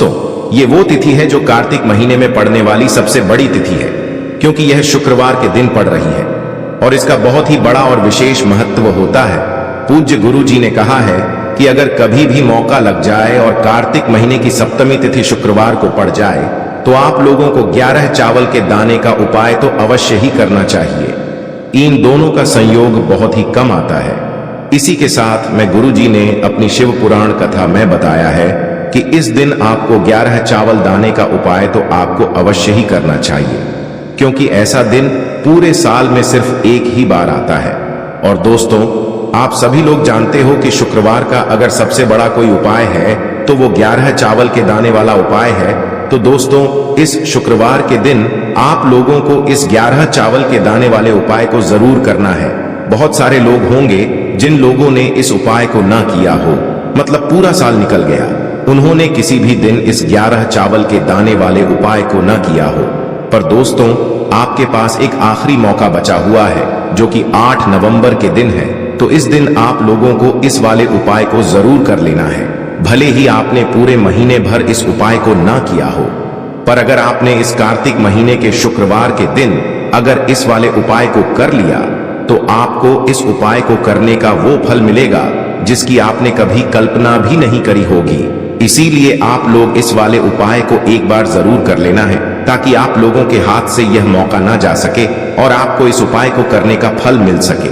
दोस्तों, ये वो तिथि है जो कार्तिक महीने में पड़ने वाली सबसे बड़ी तिथि है, क्योंकि यह शुक्रवार के दिन पड़ रही है और इसका बहुत ही बड़ा और विशेष महत्व होता है। पूज्य गुरु जी ने कहा है कि अगर कभी भी मौका लग जाए और कार्तिक महीने की सप्तमी तिथि शुक्रवार को पड़ जाए तो आप लोगों को 11 चावल के दाने का उपाय तो अवश्य ही करना चाहिए। इन दोनों का संयोग बहुत ही कम आता है। इसी के साथ में गुरु जी ने अपनी शिव पुराण कथा में बताया है कि इस दिन आपको 11 चावल दाने का उपाय तो आपको अवश्य ही करना चाहिए, क्योंकि ऐसा दिन पूरे साल में सिर्फ एक ही बार आता है। और दोस्तों, आप सभी लोग जानते हो कि शुक्रवार का अगर सबसे बड़ा कोई उपाय है तो वो 11 चावल के दाने वाला उपाय है। तो दोस्तों, इस शुक्रवार के दिन आप लोगों को इस 11 चावल के दाने वाले उपाय को जरूर करना है। बहुत सारे लोग होंगे जिन लोगों ने इस उपाय को ना किया हो, मतलब पूरा साल निकल गया, उन्होंने किसी भी दिन इस 11 चावल के दाने वाले उपाय को ना किया हो। पर दोस्तों, आपके पास एक आखिरी मौका बचा हुआ है जो कि 8 नवंबर के दिन है। तो इस दिन आप लोगों को इस वाले उपाय को जरूर कर लेना है, भले ही आपने पूरे महीने भर इस उपाय को ना किया हो। पर अगर आपने इस कार्तिक महीने के शुक्रवार के दिन अगर इस वाले उपाय को कर लिया तो आपको इस उपाय को करने का वो फल मिलेगा जिसकी आपने कभी कल्पना भी नहीं करी होगी। इसीलिए आप लोग इस वाले उपाय को एक बार जरूर कर लेना है, ताकि आप लोगों के हाथ से यह मौका ना जा सके और आपको इस उपाय को करने का फल मिल सके।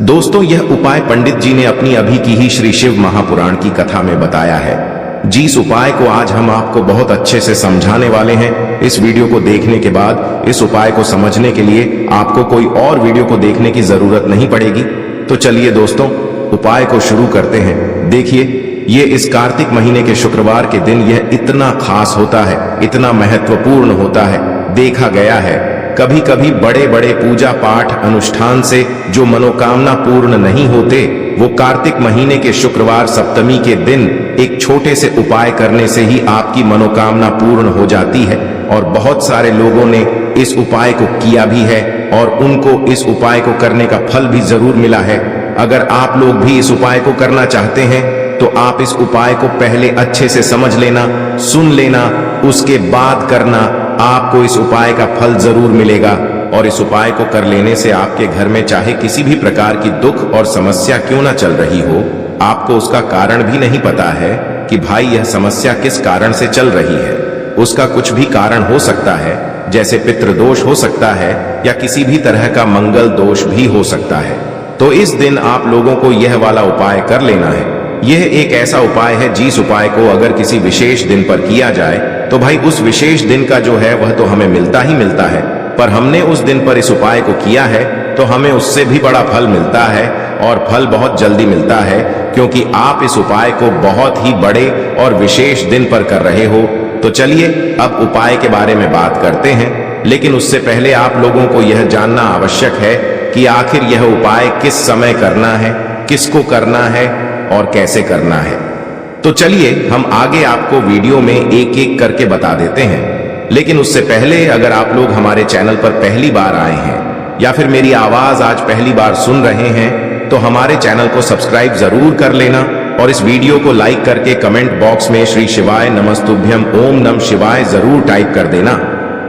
दोस्तों, यह उपाय पंडित जी ने अपनी अभी की ही श्री शिव महापुराण की कथा में बताया है। जिस उपाय को आज हम आपको बहुत अच्छे से समझाने वाले हैं, इस वीडियो को देखने के बाद इस उपाय को समझने के लिए आपको कोई और वीडियो को देखने की जरूरत नहीं पड़ेगी। तो चलिए दोस्तों, उपाय को शुरू करते हैं। देखिए, ये इस कार्तिक महीने के शुक्रवार के दिन यह इतना खास होता है, इतना महत्वपूर्ण होता है। देखा गया है कभी कभी बड़े बड़े पूजा पाठ अनुष्ठान से जो मनोकामना पूर्ण नहीं होते, वो कार्तिक महीने के शुक्रवार सप्तमी के दिन एक छोटे से उपाय करने से ही आपकी मनोकामना पूर्ण हो जाती है। और बहुत सारे लोगों ने इस उपाय को किया भी है और उनको इस उपाय को करने का फल भी जरूर मिला है। अगर आप लोग भी इस उपाय को करना चाहते हैं तो आप इस उपाय को पहले अच्छे से समझ लेना, सुन लेना, उसके बाद करना। आपको इस उपाय का फल जरूर मिलेगा। और इस उपाय को कर लेने से आपके घर में चाहे किसी भी प्रकार की दुख और समस्या क्यों ना चल रही हो, आपको उसका कारण भी नहीं पता है कि भाई यह समस्या किस कारण से चल रही है। उसका कुछ भी कारण हो सकता है, जैसे पितृदोष हो सकता है या किसी भी तरह का मंगल दोष भी हो सकता है। तो इस दिन आप लोगों को यह वाला उपाय कर लेना है। यह एक ऐसा उपाय है जिस उपाय को अगर किसी विशेष दिन पर किया जाए तो भाई उस विशेष दिन का जो है वह तो हमें मिलता ही मिलता है। पर हमने उस दिन पर इस उपाय को किया है तो हमें उससे भी बड़ा फल मिलता है, और फल बहुत जल्दी मिलता है, क्योंकि आप इस उपाय को बहुत ही बड़े और विशेष दिन पर कर रहे हो। तो चलिए अब उपाय के बारे में बात करते हैं, लेकिन उससे पहले आप लोगों को यह जानना आवश्यक है कि आखिर यह उपाय किस समय करना है, किसको करना है और कैसे करना है। तो चलिए हम आगे आपको वीडियो में एक एक करके बता देते हैं। लेकिन उससे पहले अगर आप लोग हमारे चैनल पर पहली बार आए हैं या फिर मेरी आवाज आज पहली बार सुन रहे हैं तो हमारे चैनल को सब्सक्राइब जरूर कर लेना और इस वीडियो को लाइक करके कमेंट बॉक्स में श्री शिवाय नमस्तुभ्यम ओम नमः शिवाय जरूर टाइप कर देना।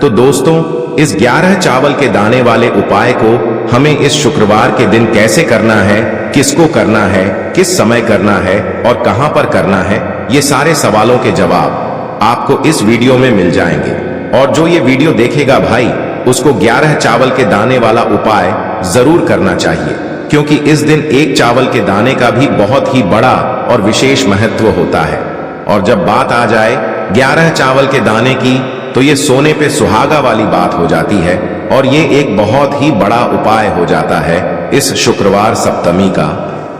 तो दोस्तों, इस 11 चावल के दाने वाले उपाय को हमें इस शुक्रवार के दिन कैसे करना है, किसको करना है, किस समय करना है और कहां पर करना है, ये सारे सवालों के जवाब आपको इस वीडियो में मिल जाएंगे। और जो ये वीडियो देखेगा भाई, उसको 11 चावल के दाने वाला उपाय जरूर करना चाहिए, क्योंकि इस दिन एक चावल के दाने का भी बहुत ही बड़ा और विशेष महत्व होता है। और जब बात आ जाए 11 चावल के दाने की, तो ये सोने पे सुहागा वाली बात हो जाती है और ये एक बहुत ही बड़ा उपाय हो जाता है इस शुक्रवार सप्तमी का।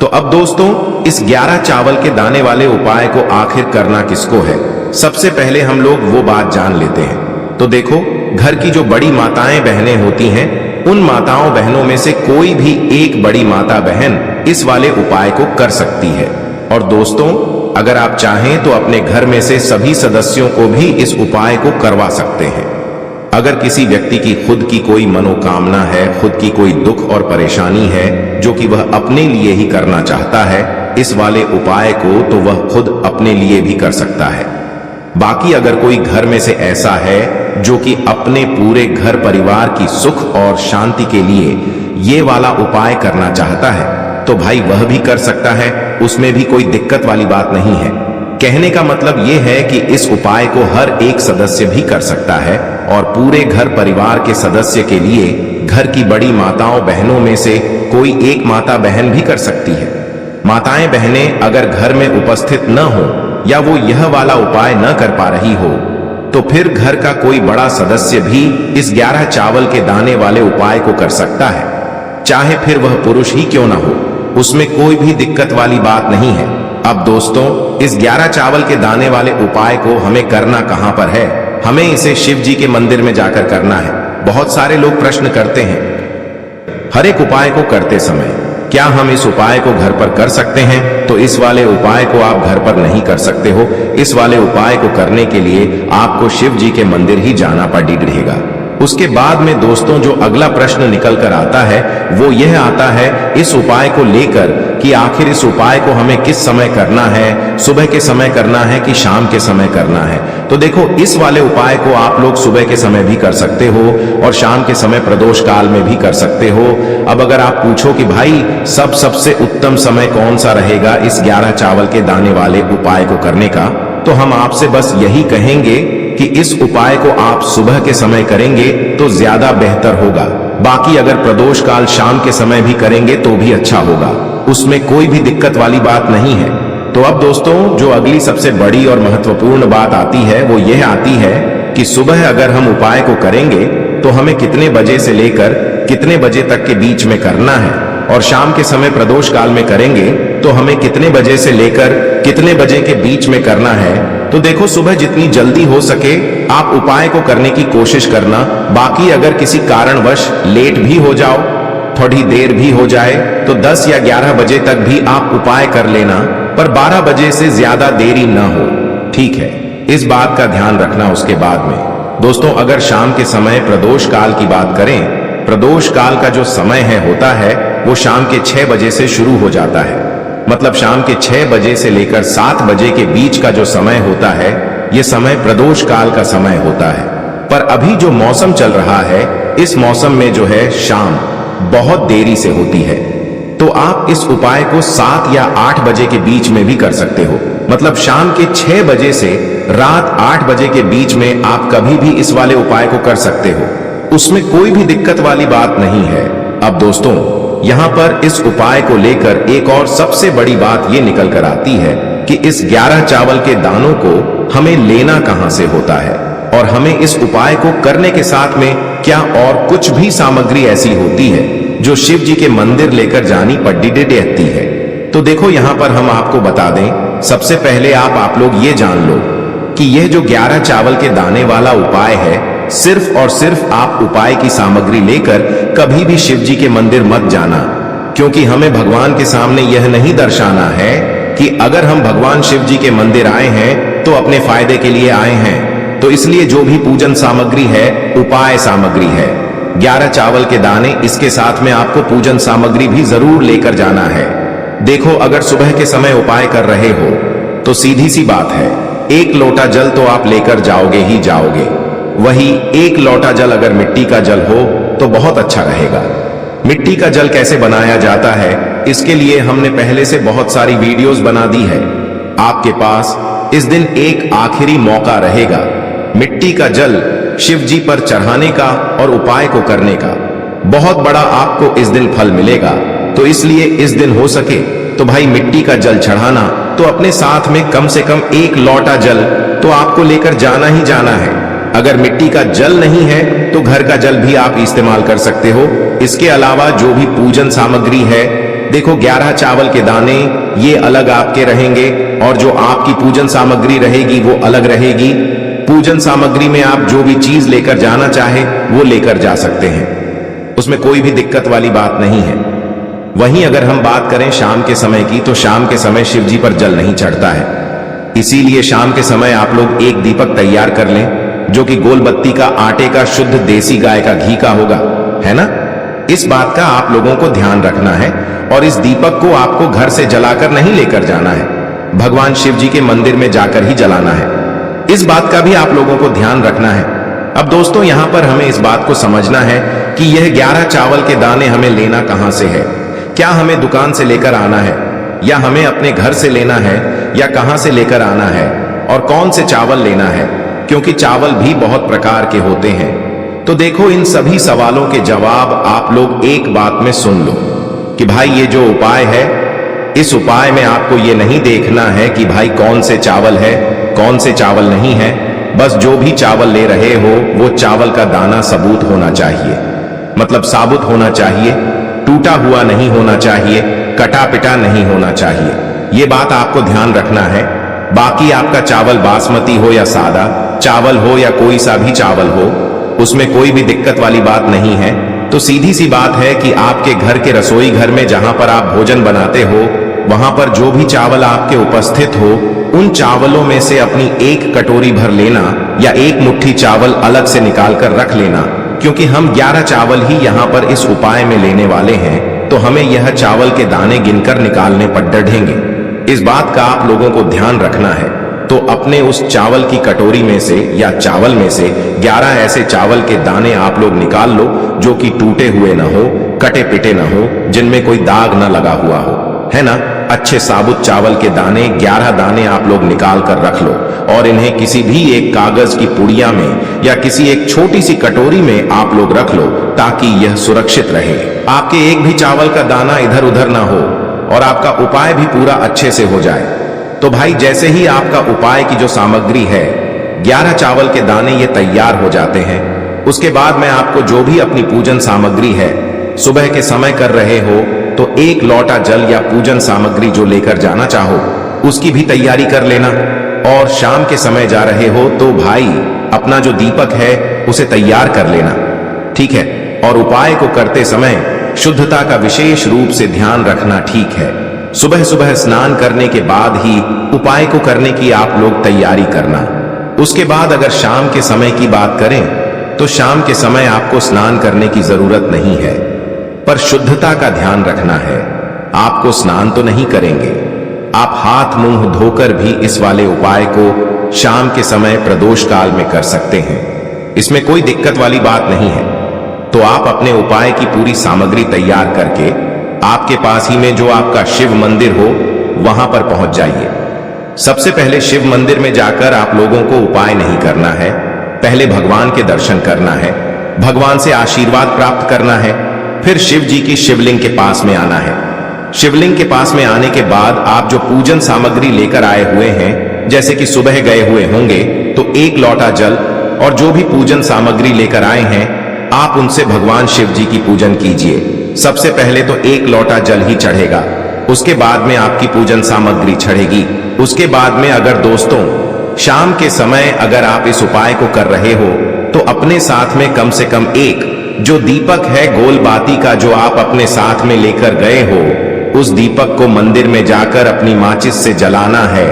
तो अब दोस्तों, इस 11 चावल के दाने वाले उपाय को आखिर करना किसको है, सबसे पहले हम लोग वो बात जान लेते हैं। तो देखो, घर की जो बड़ी माताएं बहनें होती हैं, उन माताओं बहनों में से कोई भी एक बड़ी माता बहन इस वाले उपाय को कर सकती है। और दोस्तों, अगर आप चाहें तो अपने घर में से सभी सदस्यों को भी इस उपाय को करवा सकते हैं। अगर किसी व्यक्ति की खुद की कोई मनोकामना है, खुद की कोई दुख और परेशानी है जो कि वह अपने लिए ही करना चाहता है इस वाले उपाय को, तो वह खुद अपने लिए भी कर सकता है। बाकी अगर कोई घर में से ऐसा है जो कि अपने पूरे घर परिवार की सुख और शांति के लिए ये वाला उपाय करना चाहता है तो भाई वह भी कर सकता है, उसमें भी कोई दिक्कत वाली बात नहीं है। कहने का मतलब ये है कि इस उपाय को हर एक सदस्य भी कर सकता है और पूरे घर परिवार के सदस्य के लिए घर की बड़ी माताओं बहनों में से कोई एक माता बहन भी कर सकती है। माताएं बहनें अगर घर में उपस्थित न हो या वो यह वाला उपाय न कर पा रही हो तो फिर घर का कोई बड़ा सदस्य भी इस 11 चावल के दाने वाले उपाय को कर सकता है, चाहे फिर वह पुरुष ही क्यों ना हो, उसमें कोई भी दिक्कत वाली बात नहीं है। अब दोस्तों, इस 11 चावल के दाने वाले उपाय को हमें करना कहां पर है? हमें इसे शिव जी के मंदिर में जाकर करना है। बहुत सारे लोग प्रश्न करते हैं हर एक उपाय को करते समय क्या हम इस उपाय को घर पर कर सकते हैं? तो इस वाले उपाय को आप घर पर नहीं कर सकते हो। इस वाले उपाय को करने के लिए आपको शिव जी के मंदिर ही जाना पड़ेगा। उसके बाद में दोस्तों जो अगला प्रश्न निकल कर आता है वो यह आता है इस उपाय को लेकर कि आखिर इस उपाय को हमें किस समय करना है, सुबह के समय करना है कि शाम के समय करना है? तो देखो, इस वाले उपाय को आप लोग सुबह के समय भी कर सकते हो और शाम के समय प्रदोष काल में भी कर सकते हो। अब अगर आप पूछो कि भाई सबसे उत्तम समय कौन सा रहेगा इस 11 चावल के दाने वाले उपाय को करने का, तो हम आपसे बस यही कहेंगे कि इस उपाय को आप सुबह के समय करेंगे तो ज्यादा बेहतर होगा। बाकी अगर प्रदोष काल शाम के समय भी करेंगे तो भी अच्छा होगा, उसमें कोई भी दिक्कत वाली बात नहीं है। तो अब दोस्तों जो अगली सबसे बड़ी और महत्वपूर्ण बात आती है वो यह आती है कि सुबह अगर हम उपाय को करेंगे तो हमें कितने बजे से लेकर कितने बजे तक के बीच में करना है, और शाम के समय प्रदोष काल में करेंगे तो हमें कितने बजे से लेकर कितने बजे के बीच में करना है। तो देखो, सुबह जितनी जल्दी हो सके आप उपाय को करने की कोशिश करना। बाकी अगर किसी कारणवश लेट भी हो जाओ, थोड़ी देर भी हो जाए तो 10 या 11 बजे तक भी आप उपाय कर लेना, पर 12 बजे से ज्यादा देरी ना हो, ठीक है? इस बात का ध्यान रखना। उसके बाद में दोस्तों अगर शाम के समय प्रदोष काल की बात करें, प्रदोष काल का जो समय होता है वो शाम के 6 बजे से शुरू हो जाता है। मतलब शाम के 6 बजे से लेकर 7 बजे के बीच का जो समय होता है ये समय प्रदोष काल का समय होता है। पर अभी जो मौसम चल रहा है इस मौसम में जो है शाम बहुत देरी से होती है, तो आप इस उपाय को 7 या 8 बजे के बीच में भी कर सकते हो। मतलब शाम के 6 बजे से रात 8 बजे के बीच में आप कभी भी इस वाले उपाय को कर सकते हो, उसमें कोई भी दिक्कत वाली बात नहीं है। अब दोस्तों यहाँ पर इस उपाय को लेकर एक और सबसे बड़ी बात ये निकल कर आती है कि इस 11 चावल के दानों को हमें लेना कहां से होता है, और हमें इस उपाय को करने के साथ में क्या और कुछ भी सामग्री ऐसी होती है जो शिव जी के मंदिर लेकर जानी पड़ती है। तो देखो यहाँ पर हम आपको बता दें, सबसे पहले आप लोग ये जान लो कि यह जो 11 चावल के दाने वाला उपाय है, सिर्फ और सिर्फ आप उपाय की सामग्री लेकर कभी भी शिव जी के मंदिर मत जाना, क्योंकि हमें भगवान के सामने यह नहीं दर्शाना है कि अगर हम भगवान शिव जी के मंदिर आए हैं तो अपने फायदे के लिए आए हैं। तो इसलिए जो भी पूजन सामग्री है उपाय सामग्री है, 11 चावल के दाने, इसके साथ में आपको पूजन सामग्री भी जरूर लेकर जाना है। देखो, अगर सुबह के समय उपाय कर रहे हो तो सीधी सी बात है, 1 लोटा जल तो आप लेकर जाओगे ही जाओगे। वही 1 लोटा जल अगर मिट्टी का जल हो तो बहुत अच्छा रहेगा। मिट्टी का जल कैसे बनाया जाता है इसके लिए हमने पहले से बहुत सारी वीडियोस बना दी है। आपके पास इस दिन एक आखिरी मौका रहेगा मिट्टी का जल शिव जी पर चढ़ाने का और उपाय को करने का। बहुत बड़ा आपको इस दिन फल मिलेगा। तो इसलिए इस दिन हो सके तो भाई मिट्टी का जल चढ़ाना, तो अपने साथ में कम से कम 1 लोटा जल तो आपको लेकर जाना ही जाना है। अगर मिट्टी का जल नहीं है तो घर का जल भी आप इस्तेमाल कर सकते हो। इसके अलावा जो भी पूजन सामग्री है, देखो 11 चावल के दाने ये अलग आपके रहेंगे और जो आपकी पूजन सामग्री रहेगी वो अलग रहेगी। पूजन सामग्री में आप जो भी चीज लेकर जाना चाहे वो लेकर जा सकते हैं, उसमें कोई भी दिक्कत वाली बात नहीं है। वहीं अगर हम बात करें शाम के समय की, तो शाम के समय शिव जी पर जल नहीं चढ़ता है, इसीलिए शाम के समय आप लोग एक दीपक तैयार कर लें जो कि गोल बत्ती का आटे का शुद्ध देसी गाय का घी का होगा, है ना? इस बात का आप लोगों को ध्यान रखना है। और इस दीपक को आपको घर से जलाकर नहीं लेकर जाना है, भगवान शिव जी के मंदिर में जाकर ही जलाना है। इस बात का भी आप लोगों को ध्यान रखना है। अब दोस्तों यहां पर हमें इस बात को समझना है कि यह 11 चावल के दाने हमें लेना कहां से है। क्या हमें दुकान से लेकर आना है, या हमें अपने घर से लेना है, या कहां से लेकर आना है, और कौन से चावल लेना है, क्योंकि चावल भी बहुत प्रकार के होते हैं। तो देखो, इन सभी सवालों के जवाब आप लोग एक बात में सुन लो कि भाई ये जो उपाय है, इस उपाय में आपको ये नहीं देखना है कि भाई कौन से चावल है, कौन से चावल नहीं है। बस जो भी चावल ले रहे हो वो चावल का दाना सबूत होना चाहिए, मतलब साबुत होना चाहिए, टूटा हुआ नहीं होना चाहिए, कटा पिटा नहीं होना चाहिए। ये बात आपको ध्यान रखना है। बाकी आपका चावल बासमती हो या सादा चावल हो या कोई सा भी चावल हो, उसमें कोई भी दिक्कत वाली बात नहीं है। तो सीधी सी बात है कि आपके घर के रसोई घर में जहां पर आप भोजन बनाते हो, वहां पर जो भी चावल आपके उपस्थित हो, उन चावलों में से अपनी एक कटोरी भर लेना या एक मुट्ठी चावल अलग से निकाल कर रख लेना, क्योंकि हम 11 चावल ही यहाँ पर इस उपाय में लेने वाले हैं। तो हमें यह चावल के दाने गिनकर निकालने पर डरेंगे। इस बात का आप लोगों को ध्यान रखना है। तो अपने उस चावल की कटोरी में से या चावल में से 11 ऐसे चावल के दाने आप लोग निकाल लो जो कि टूटे हुए ना हो, कटे पिटे ना हो, जिनमें कोई दाग ना लगा हुआ हो, है ना। अच्छे साबुत चावल के दाने 11 दाने आप लोग निकाल कर रख लो और इन्हें किसी भी एक कागज की पुड़िया में या किसी एक छोटी सी कटोरी में आप लोग रख लो, ताकि यह सुरक्षित रहे। आपके एक भी चावल का दाना इधर उधर ना हो और आपका उपाय भी पूरा अच्छे से हो जाए। तो भाई जैसे ही आपका उपाय की जो सामग्री है, 11 चावल के दाने ये तैयार हो जाते हैं, उसके बाद मैं आपको जो भी अपनी पूजन सामग्री है, सुबह के समय कर रहे हो तो 1 लोटा जल या पूजन सामग्री जो लेकर जाना चाहो उसकी भी तैयारी कर लेना। और शाम के समय जा रहे हो तो भाई अपना जो दीपक है उसे तैयार कर लेना, ठीक है। और उपाय को करते समय शुद्धता का विशेष रूप से ध्यान रखना, ठीक है। सुबह सुबह स्नान करने के बाद ही उपाय को करने की आप लोग तैयारी करना। उसके बाद अगर शाम के समय की बात करें तो शाम के समय आपको स्नान करने की जरूरत नहीं है, पर शुद्धता का ध्यान रखना है। आपको स्नान तो नहीं करेंगे, आप हाथ मुंह धोकर भी इस वाले उपाय को शाम के समय प्रदोष काल में कर सकते हैं। इसमें कोई दिक्कत वाली बात नहीं है। तो आप अपने उपाय की पूरी सामग्री तैयार करके आपके पास ही में जो आपका शिव मंदिर हो वहां पर पहुंच जाइए। सबसे पहले शिव मंदिर में जाकर आप लोगों को उपाय नहीं करना है, पहले भगवान के दर्शन करना है, भगवान से आशीर्वाद प्राप्त करना है, फिर शिव जी की शिवलिंग के पास में आना है। शिवलिंग के पास में आने के बाद आप जो पूजन सामग्री लेकर आए हुए हैं, जैसे कि सुबह गए हुए होंगे तो 1 लोटा जल और जो भी पूजन सामग्री लेकर आए हैं, आप उनसे भगवान शिव जी की पूजन कीजिए। सबसे पहले तो 1 लोटा जल ही चढ़ेगा, उसके बाद में आपकी पूजन सामग्री चढ़ेगी। उसके बाद में अगर दोस्तों शाम के समय अगर आप इस उपाय को कर रहे हो तो अपने साथ में कम से कम एक जो दीपक है गोल बाती का जो आप अपने साथ में लेकर गए हो, उस दीपक को मंदिर में जाकर अपनी माचिस से जलाना है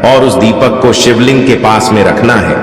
और उस दीपक को शिवलिंग के पास में रखना है,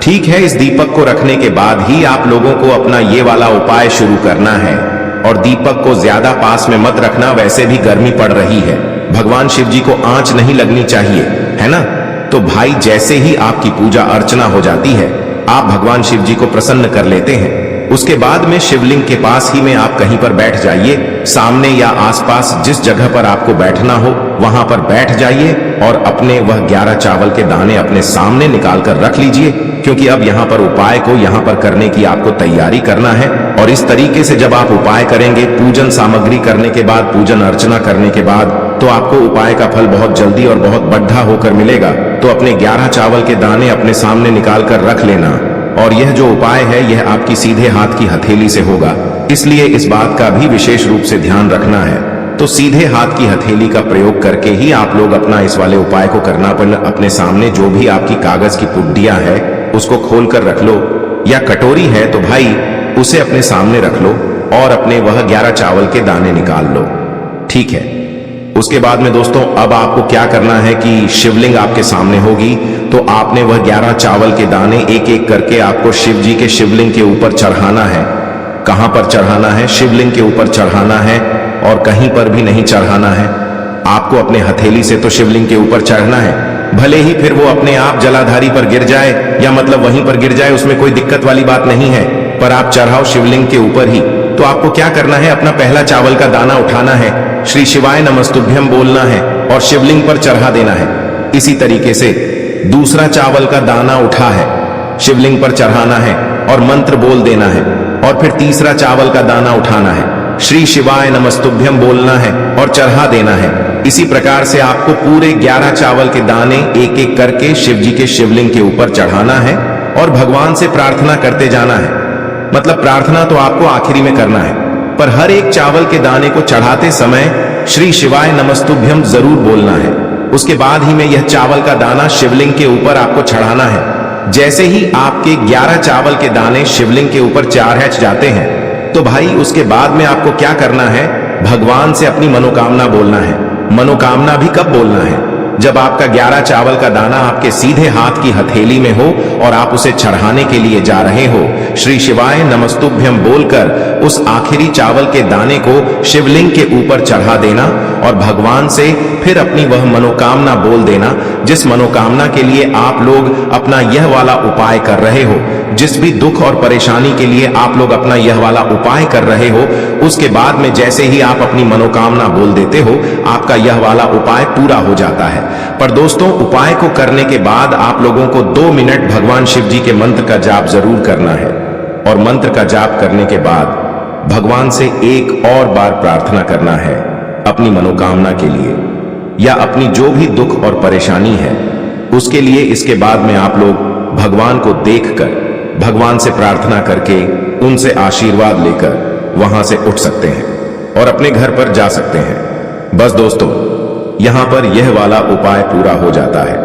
ठीक है। इस दीपक को रखने के बाद ही आप लोगों को अपना ये वाला उपाय शुरू करना है। और दीपक को ज्यादा पास में मत रखना, वैसे भी गर्मी पड़ रही है, भगवान शिव जी को आंच नहीं लगनी चाहिए, है ना। तो भाई जैसे ही आपकी पूजा अर्चना हो जाती है, आप भगवान शिव जी को प्रसन्न कर लेते हैं। उसके बाद में शिवलिंग के पास ही में आप कहीं पर बैठ जाइए, सामने या आसपास जिस जगह पर आपको बैठना हो वहां पर बैठ जाइए और अपने वह 11 चावल के दाने अपने सामने निकाल कर रख लीजिए, क्योंकि अब यहाँ पर उपाय को यहाँ पर करने की आपको तैयारी करना है। और इस तरीके से जब आप उपाय करेंगे, पूजन सामग्री करने के बाद, पूजन अर्चना करने के बाद, तो आपको उपाय का फल बहुत जल्दी और बहुत बढ़ा होकर मिलेगा। तो अपने 11 चावल के दाने अपने सामने निकाल कर रख लेना। और यह जो उपाय है यह आपकी सीधे हाथ की हथेली से होगा, इसलिए इस बात का भी विशेष रूप से ध्यान रखना है। तो सीधे हाथ की हथेली का प्रयोग करके ही आप लोग अपना इस वाले उपाय को करना। पर अपने सामने जो भी आपकी कागज की पुड्डियां है उसको खोल कर रख लो, या कटोरी है तो भाई उसे अपने सामने रख लो और अपने वह 11 चावल के दाने निकाल लो, ठीक है। उसके बाद में दोस्तों अब आपको क्या करना है कि शिवलिंग आपके सामने होगी, तो आपने वह 11 चावल के दाने एक एक करके आपको शिव जी के शिवलिंग के ऊपर चढ़ाना है। कहां पर चढ़ाना है? शिवलिंग के ऊपर चढ़ाना है और कहीं पर भी नहीं चढ़ाना है। आपको अपने हथेली से तो शिवलिंग के ऊपर चढ़ना है, भले ही फिर वो अपने आप जलाधारी पर गिर जाए या मतलब वहीं पर गिर जाए, उसमें कोई दिक्कत वाली बात नहीं है, पर आप चढ़ाओ शिवलिंग के ऊपर ही। तो आपको क्या करना है, अपना पहला चावल का दाना उठाना है, श्री शिवाय नमस्तुभ्यम बोलना है और शिवलिंग पर चढ़ा देना है। इसी तरीके से दूसरा चावल का दाना उठा है, शिवलिंग पर चढ़ाना है और मंत्र बोल देना है। और फिर तीसरा चावल का दाना उठाना है, श्री शिवाय नमस्तुभ्यम बोलना है और चढ़ा देना है। इसी प्रकार से आपको पूरे 11 चावल के दाने एक एक करके शिव जी के शिवलिंग के ऊपर चढ़ाना है और भगवान से प्रार्थना करते जाना है। मतलब प्रार्थना तो आपको आखिरी में करना है, पर हर एक चावल के दाने को चढ़ाते समय श्री शिवाय नमस्तुभ्यम जरूर बोलना है। उसके बाद ही में यह चावल का दाना शिवलिंग के ऊपर आपको चढ़ाना है। जैसे ही आपके 11 चावल के दाने शिवलिंग के ऊपर चढ़ जाते हैं, तो भाई उसके बाद में आपको क्या करना है, भगवान से अपनी मनोकामना बोलना है। मनोकामना भी कब बोलना है, जब आपका 11 चावल का दाना आपके सीधे हाथ की हथेली में हो और आप उसे चढ़ाने के लिए जा रहे हो। श्री शिवाय नमस्तुभ्यम बोलकर उस आखिरी चावल के दाने को शिवलिंग के ऊपर चढ़ा देना और भगवान से फिर अपनी वह मनोकामना बोल देना, जिस मनोकामना के लिए आप लोग अपना यह वाला उपाय कर रहे हो। जिस भी दुख और परेशानी के लिए आप लोग अपना यह वाला उपाय कर रहे हो, उसके बाद में जैसे ही आप अपनी मनोकामना बोल देते हो, आपका यह वाला उपाय पूरा हो जाता है। पर दोस्तों, उपाय को करने के बाद आप लोगों को 2 मिनट भगवान शिव जी के मंत्र का जाप जरूर करना है और मंत्र का जाप करने के बाद भगवान से एक और बार प्रार्थना करना है अपनी मनोकामना के लिए या अपनी जो भी दुख और परेशानी है उसके लिए। इसके बाद में आप लोग भगवान को देखकर, भगवान से प्रार्थना करके, उनसे आशीर्वाद लेकर वहां से उठ सकते हैं और अपने घर पर जा सकते हैं। बस दोस्तों, यहां पर यह वाला उपाय पूरा हो जाता है।